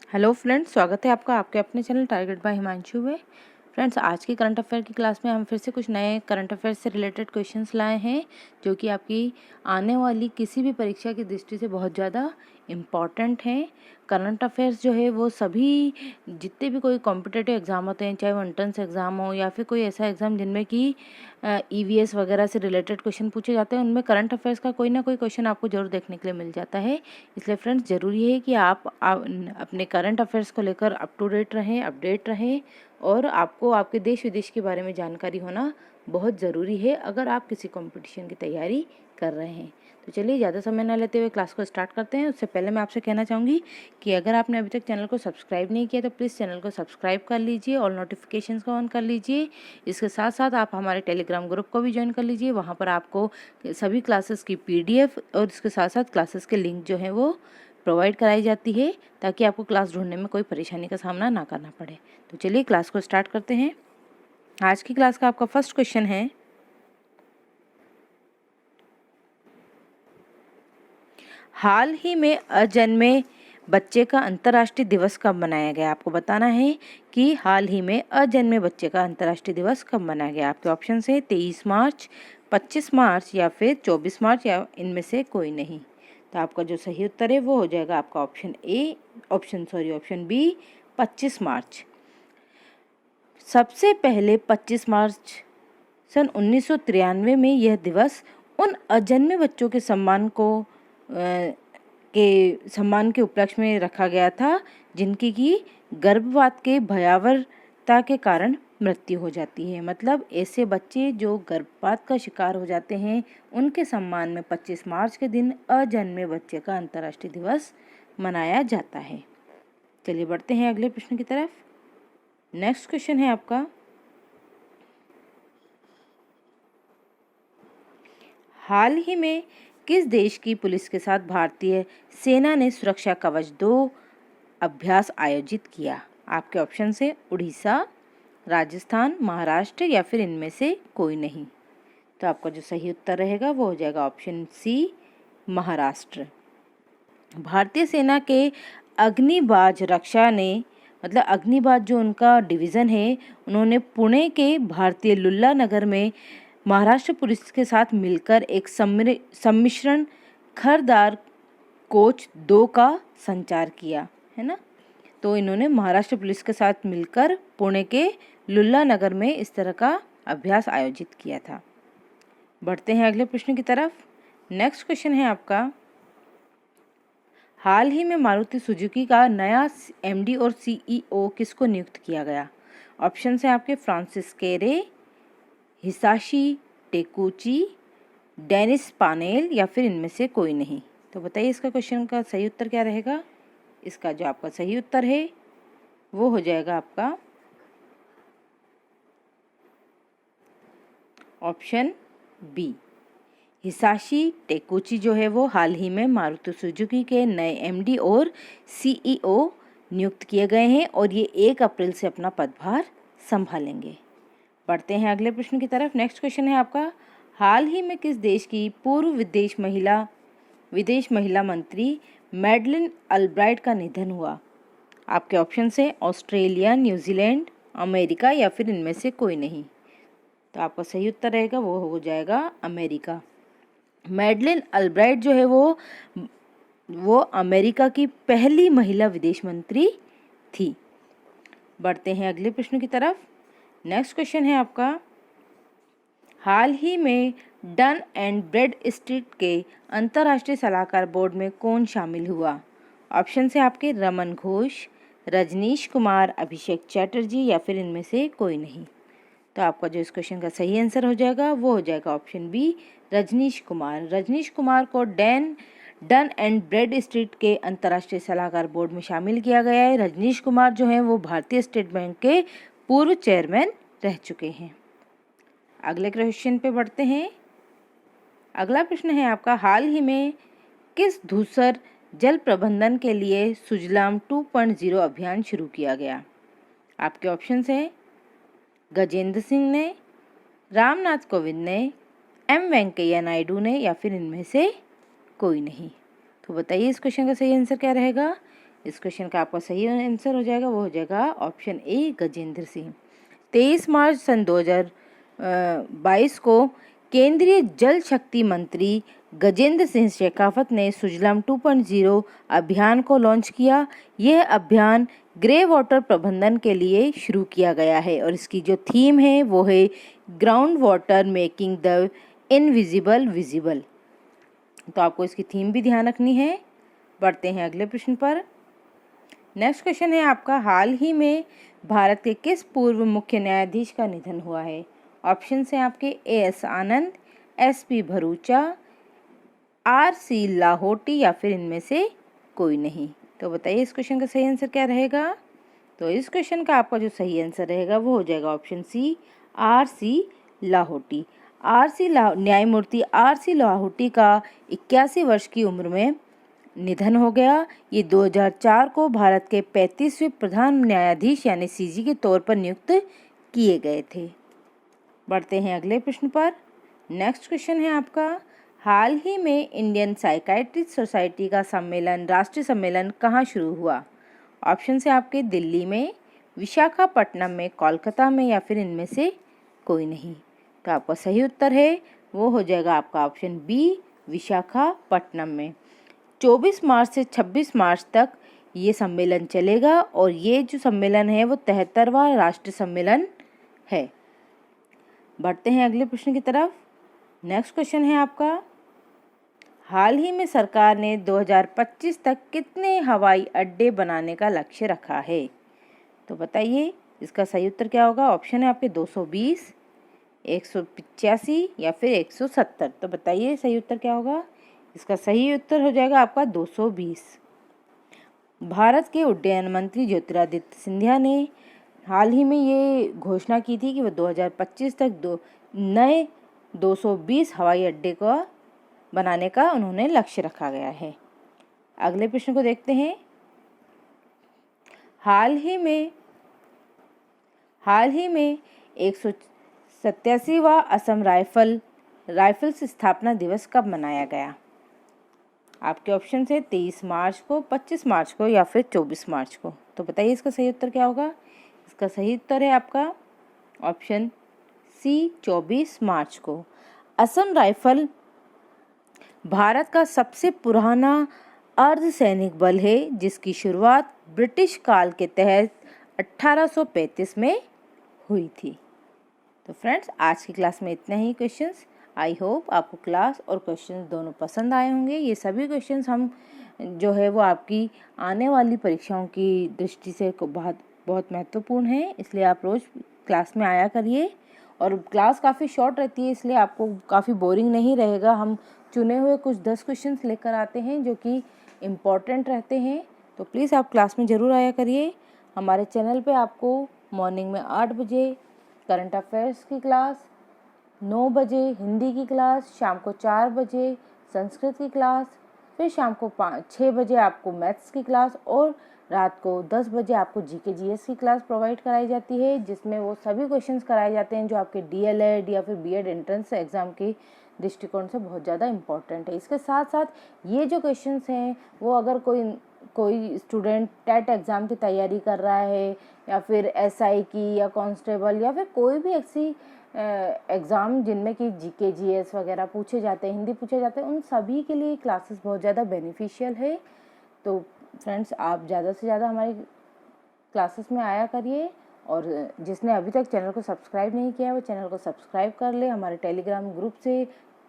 Hello friends, स्वागत है आपका आपके अपने चैनल टारगेट बाय हिमांशु में। फ्रेंड्स, आज की करंट अफेयर की क्लास में हम फिर से कुछ नए करंट अफेयर से रिलेटेड क्वेश्चंस लाए हैं जो कि आपकी आने वाली किसी भी परीक्षा की दृष्टि से बहुत ज़्यादा इम्पॉर्टेंट हैं। करंट अफेयर्स जो है वो सभी जितने भी कोई कॉम्पिटिटिव एग्ज़ाम होते हैं, चाहे वो एंट्रेंस एग्ज़ाम हो या फिर कोई ऐसा एग्ज़ाम जिनमें कि ईवीएस वगैरह से रिलेटेड क्वेश्चन पूछे जाते हैं, उनमें करंट अफेयर्स का कोई ना कोई क्वेश्चन आपको ज़रूर देखने के लिए मिल जाता है। इसलिए फ्रेंड्स, ज़रूरी है कि आप अपने करंट अफेयर्स को लेकर अप टू डेट रहें, अपडेट रहें और आपको आपके देश विदेश के बारे में जानकारी होना बहुत ज़रूरी है अगर आप किसी कंपटीशन की तैयारी कर रहे हैं। तो चलिए ज़्यादा समय न लेते हुए क्लास को स्टार्ट करते हैं। उससे पहले मैं आपसे कहना चाहूँगी कि अगर आपने अभी तक चैनल को सब्सक्राइब नहीं किया तो प्लीज़ चैनल को सब्सक्राइब कर लीजिए और नोटिफिकेशंस को ऑन कर लीजिए। इसके साथ साथ आप हमारे टेलीग्राम ग्रुप को भी ज्वाइन कर लीजिए। वहाँ पर आपको सभी क्लासेस की PDF और इसके साथ साथ क्लासेस के लिंक जो है वो प्रोवाइड कराई जाती है ताकि आपको क्लास ढूंढने में कोई परेशानी का सामना ना करना पड़े। तो चलिए क्लास को स्टार्ट करते हैं। आज की क्लास का आपका फर्स्ट क्वेश्चन है, हाल ही में अजन्मे बच्चे का अंतर्राष्ट्रीय दिवस कब मनाया गया। आपको बताना है कि हाल ही में अजन्मे बच्चे का अंतर्राष्ट्रीय दिवस कब मनाया गया। आपके ऑप्शन है 23 मार्च, 25 मार्च या फिर 24 मार्च या इनमें से कोई नहीं। तो आपका जो सही उत्तर है वो हो जाएगा आपका ऑप्शन बी 25 मार्च। सबसे पहले 25 मार्च सन 1993 में यह दिवस उन अजन्मे बच्चों के सम्मान के उपलक्ष्य में रखा गया था जिनकी की गर्भपात के भयावहता के कारण मृत्यु हो जाती है। मतलब ऐसे बच्चे जो गर्भपात का शिकार हो जाते हैं उनके सम्मान में 25 मार्च के दिन अजन्मे बच्चे का अंतर्राष्ट्रीय दिवस मनाया जाता है। चलिए बढ़ते हैं अगले प्रश्न की तरफ। नेक्स्ट क्वेश्चन है आपका, हाल ही में किस देश की पुलिस के साथ भारतीय सेना ने सुरक्षा कवच 2 अभ्यास आयोजित किया। आपके ऑप्शन से उड़ीसा, राजस्थान, महाराष्ट्र या फिर इनमें से कोई नहीं। तो आपका जो सही उत्तर रहेगा वो हो जाएगा ऑप्शन सी, महाराष्ट्र। भारतीय सेना के अग्निबाज रक्षा ने अग्निबाज जो उनका डिवीज़न है, उन्होंने पुणे के भारतीय लुल्ला नगर में महाराष्ट्र पुलिस के साथ मिलकर एक सम्मिश्रण खरदार कोच 2 का संचार किया है ना। तो इन्होंने महाराष्ट्र पुलिस के साथ मिलकर पुणे के लुल्ला नगर में इस तरह का अभ्यास आयोजित किया था। बढ़ते हैं अगले प्रश्न की तरफ। नेक्स्ट क्वेश्चन है आपका, हाल ही में मारुति सुजुकी का नया MD और CEO किसको नियुक्त किया गया। ऑप्शन है आपके फ्रांसिस केरे, हिसाशी टेकुची, डेनिस पानेल या फिर इनमें से कोई नहीं। तो बताइए इसका क्वेश्चन का सही उत्तर क्या रहेगा। इसका जो आपका सही उत्तर है वो हो जाएगा आपका ऑप्शन बी, हिसाशी टेकुची जो है वो हाल ही में मारुति सुजुकी के नए MD और CEO नियुक्त किए गए हैं और ये 1 अप्रैल से अपना पदभार संभालेंगे। बढ़ते हैं अगले प्रश्न की तरफ। नेक्स्ट क्वेश्चन है आपका, हाल ही में किस देश की पूर्व विदेश महिला मंत्री मैडलिन अल्ब्राइट का निधन हुआ। आपके ऑप्शन है ऑस्ट्रेलिया, न्यूजीलैंड, अमेरिका या फिर इनमें से कोई नहीं। तो आपका सही उत्तर रहेगा वो हो जाएगा अमेरिका। मैडलिन अल्ब्राइट जो है वो अमेरिका की पहली महिला विदेश मंत्री थी। बढ़ते हैं अगले प्रश्न की तरफ। नेक्स्ट क्वेश्चन है आपका, हाल ही में डन एंड ब्रैडस्ट्रीट के अंतर्राष्ट्रीय सलाहकार बोर्ड में कौन शामिल हुआ। ऑप्शन है आपके रमन घोष, रजनीश कुमार, अभिषेक चैटर्जी या फिर इनमें से कोई नहीं। तो आपका जो इस क्वेश्चन का सही आंसर हो जाएगा वो हो जाएगा ऑप्शन बी, रजनीश कुमार। रजनीश कुमार को डन एंड ब्रैडस्ट्रीट के अंतर्राष्ट्रीय सलाहकार बोर्ड में शामिल किया गया है। रजनीश कुमार जो हैं वो भारतीय स्टेट बैंक के पूर्व चेयरमैन रह चुके हैं। अगले क्वेश्चन पे बढ़ते हैं। अगला प्रश्न है आपका, हाल ही में किस धूसर जल प्रबंधन के लिए सुजलाम 2.0 अभियान शुरू किया गया। आपके ऑप्शन है गजेंद्र सिंह ने, रामनाथ कोविंद ने, M वेंकैया नायडू ने या फिर इनमें से कोई नहीं। तो बताइए इस क्वेश्चन का सही आंसर क्या रहेगा। इस क्वेश्चन का आपका सही आंसर हो जाएगा, वो हो जाएगा ऑप्शन ए गजेंद्र सिंह। 23 मार्च सन 2022 को केंद्रीय जल शक्ति मंत्री गजेंद्र सिंह शेखावत ने सुजलाम 2.0 अभियान को लॉन्च किया। यह अभियान ग्रे वाटर प्रबंधन के लिए शुरू किया गया है और इसकी जो थीम है वो है ground water making the invisible visible. तो आपको इसकी थीम भी ध्यान रखनी है। बढ़ते हैं अगले प्रश्न पर। नेक्स्ट क्वेश्चन है आपका, हाल ही में भारत के किस पूर्व मुख्य न्यायाधीश का निधन हुआ है? ऑप्शन हैं आपके एएस आनंद, एसपी भरूचा, आरसी लाहोटी या फिर इनमें से कोई नहीं। तो बताइए इस क्वेश्चन का सही आंसर क्या रहेगा? तो इस क्वेश्चन का आपका जो सही आंसर रहेगा वो हो जाएगा ऑप्शन सी आरसी लाहोटी। न्यायमूर्ति आरसी लाहोटी का 81 वर्ष की उम्र में निधन हो गया। ये 2004 को भारत के 35वें प्रधान न्यायाधीश यानी सीजी के तौर पर नियुक्त किए गए थे। बढ़ते हैं अगले प्रश्न पर। नेक्स्ट क्वेश्चन है आपका, हाल ही में इंडियन साइकाइट्रिस्ट सोसाइटी का सम्मेलन, राष्ट्रीय सम्मेलन कहाँ शुरू हुआ? ऑप्शन है आपके दिल्ली में, विशाखापट्टनम में, कोलकाता में या फिर इनमें से कोई नहीं। तो आपका सही उत्तर है वो हो जाएगा आपका ऑप्शन बी विशाखापट्टनम में। 24 मार्च से 26 मार्च तक ये सम्मेलन चलेगा और ये जो सम्मेलन है वो 73वां राष्ट्रीय सम्मेलन है। बढ़ते हैं अगले प्रश्न की तरफ। नेक्स्ट क्वेश्चन है आपका, हाल ही में सरकार ने 2025 तक कितने हवाई अड्डे बनाने का लक्ष्य रखा है? तो बताइए इसका सही उत्तर क्या होगा? ऑप्शन है आपके 220, 185 या फिर 170। तो बताइए सही उत्तर क्या होगा? इसका सही उत्तर हो जाएगा आपका 220। भारत के उड्डयन मंत्री ज्योतिरादित्य सिंधिया ने हाल ही में ये घोषणा की थी कि वो 2025 तक नए 220 हवाई अड्डे को बनाने का उन्होंने लक्ष्य रखा गया है। अगले प्रश्न को देखते हैं। हाल ही में 187वां असम राइफल्स स्थापना दिवस कब मनाया गया? आपके ऑप्शन है 23 मार्च को, 25 मार्च को या फिर 24 मार्च को। तो बताइए इसका सही उत्तर क्या होगा? इसका सही उत्तर है आपका ऑप्शन सी 24 मार्च को। असम राइफल भारत का सबसे पुराना अर्धसैनिक बल है जिसकी शुरुआत ब्रिटिश काल के तहत 1835 में हुई थी। तो फ्रेंड्स आज की क्लास में इतना ही क्वेश्चंस। आई होप आपको क्लास और क्वेश्चंस दोनों पसंद आए होंगे। ये सभी क्वेश्चंस हम जो है वो आपकी आने वाली परीक्षाओं की दृष्टि से बहुत महत्वपूर्ण है, इसलिए आप रोज़ क्लास में आया करिए। और क्लास काफ़ी शॉर्ट रहती है इसलिए आपको काफ़ी बोरिंग नहीं रहेगा। हम चुने हुए कुछ 10 क्वेश्चंस लेकर आते हैं जो कि इम्पॉर्टेंट रहते हैं। तो प्लीज़ आप क्लास में ज़रूर आया करिए। हमारे चैनल पे आपको मॉर्निंग में 8 बजे करंट अफेयर्स की क्लास, 9 बजे हिंदी की क्लास, शाम को 4 बजे संस्कृत की क्लास, फिर शाम को 6 बजे आपको मैथ्स की क्लास और रात को 10 बजे आपको जीके जीएस की क्लास प्रोवाइड कराई जाती है, जिसमें वो सभी क्वेश्चंस कराए जाते हैं जो आपके डीएलएड या फिर बीएड एंट्रेंस एग्ज़ाम की दृष्टिकोण से बहुत ज़्यादा इम्पॉर्टेंट है। इसके साथ साथ ये जो क्वेश्चंस हैं वो अगर कोई स्टूडेंट टेट एग्ज़ाम की तैयारी कर रहा है या फिर एसआई की या कांस्टेबल या फिर कोई भी ऐसी एग्ज़ाम जिनमें कि जीके जीएस वगैरह पूछे जाते हैं, हिंदी पूछे जाते हैं, उन सभी के लिए क्लासेस बहुत ज़्यादा बेनिफिशियल है। तो फ्रेंड्स आप ज़्यादा से ज़्यादा हमारी क्लासेस में आया करिए और जिसने अभी तक चैनल को सब्सक्राइब नहीं किया है वो चैनल को सब्सक्राइब कर ले। हमारे टेलीग्राम ग्रुप से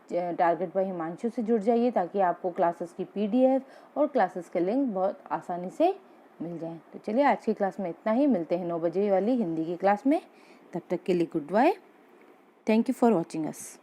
टारगेट बाय हिमांशु से जुड़ जाइए ताकि आपको क्लासेस की पीडीएफ और क्लासेस के लिंक बहुत आसानी से मिल जाएं। तो चलिए आज की क्लास में इतना ही, मिलते हैं 9 बजे वाली हिंदी की क्लास में। तब तक के लिए good bye. Thank you for watching us.